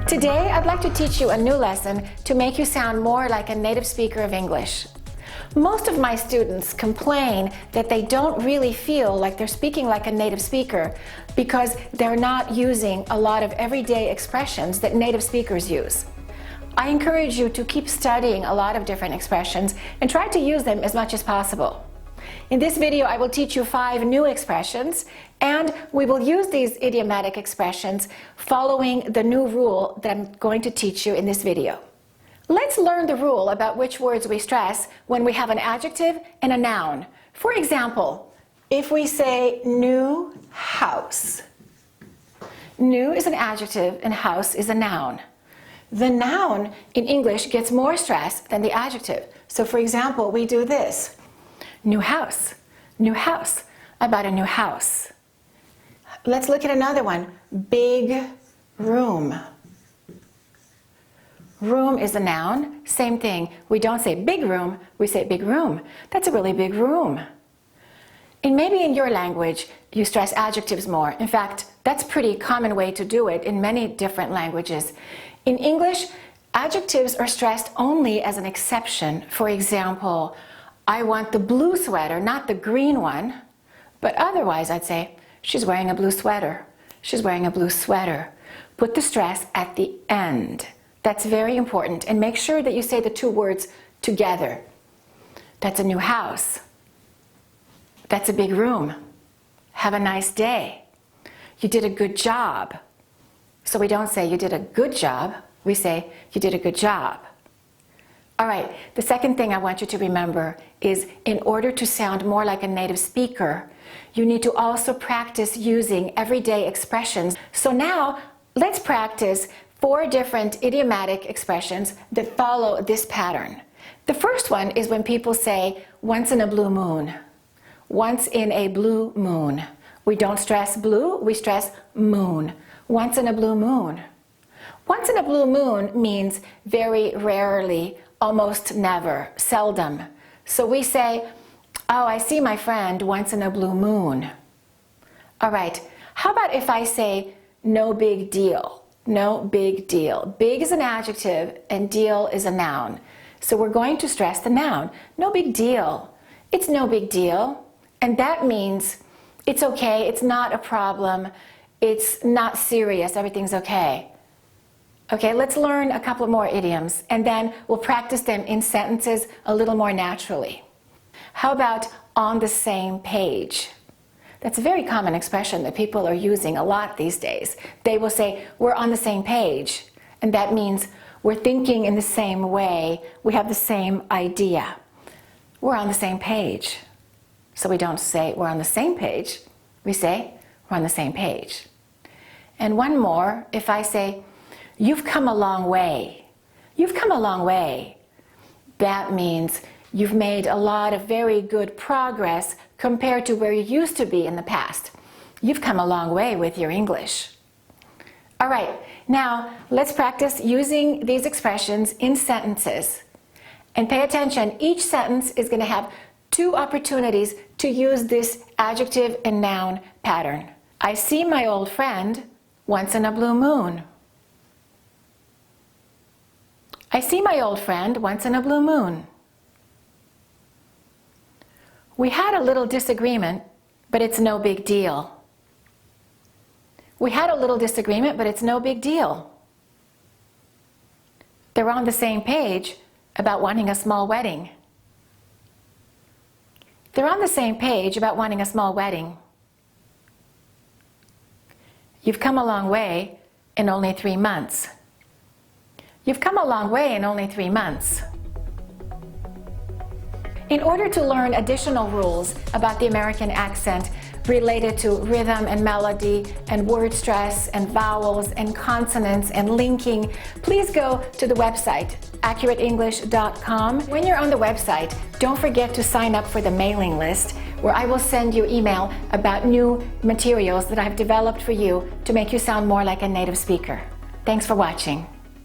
Today, I'd like to teach you a new lesson to make you sound more like a native speaker of English. Most of my students complain that they don't really feel like they're speaking like a native speaker because they're not using a lot of everyday expressions that native speakers use. I encourage you to keep studying a lot of different expressions and try to use them as much as possible. In this video, I will teach you 5 new expressions, and we will use these idiomatic expressions following the new rule that I'm going to teach you in this video. Let's learn the rule about which words we stress when we have an adjective and a noun. For example, if we say new house. New is an adjective and house is a noun. The noun in English gets more stress than the adjective. So for example, we do this. New house. New house. I bought a new house. Let's look at another one. Big room. Room is a noun. Same thing. We don't say big room, we say big room. That's a really big room. And maybe in your language, you stress adjectives more. In fact, that's a pretty common way to do it in many different languages. In English, adjectives are stressed only as an exception. For example, I want the blue sweater, not the green one. But otherwise, I'd say, she's wearing a blue sweater. She's wearing a blue sweater. Put the stress at the end. That's very important. And make sure that you say the 2 words together. That's a new house. That's a big room. Have a nice day. You did a good job. So we don't say you did a good job. We say you did a good job. All right, the second thing I want you to remember is in order to sound more like a native speaker, you need to also practice using everyday expressions. So now, let's practice 4 different idiomatic expressions that follow this pattern. The first one is when people say, once in a blue moon. Once in a blue moon. We don't stress blue, we stress moon. Once in a blue moon. Once in a blue moon means very rarely, almost never, seldom. So we say, oh, I see my friend once in a blue moon. All right, how about if I say, no big deal? No big deal. Big is an adjective and deal is a noun. So we're going to stress the noun. No big deal. It's no big deal. And that means it's okay, it's not a problem, it's not serious, everything's okay. Okay, let's learn a couple more idioms and then we'll practice them in sentences a little more naturally. How about on the same page? That's a very common expression that people are using a lot these days. They will say, we're on the same page. And that means we're thinking in the same way, we have the same idea. We're on the same page. So we don't say we're on the same page, we say we're on the same page. And one more, if I say, you've come a long way. You've come a long way. That means you've made a lot of very good progress compared to where you used to be in the past. You've come a long way with your English. All right, now let's practice using these expressions in sentences. And pay attention, each sentence is going to have 2 opportunities to use this adjective and noun pattern. I see my old friend once in a blue moon. I see my old friend once in a blue moon. We had a little disagreement, but it's no big deal. We had a little disagreement, but it's no big deal. They're on the same page about wanting a small wedding. They're on the same page about wanting a small wedding. You've come a long way in only 3 months. You've come a long way in only 3 months. In order to learn additional rules about the American accent related to rhythm and melody and word stress and vowels and consonants and linking, please go to the website accurateenglish.com. When you're on the website, don't forget to sign up for the mailing list where I will send you email about new materials that I've developed for you to make you sound more like a native speaker. Thanks for watching.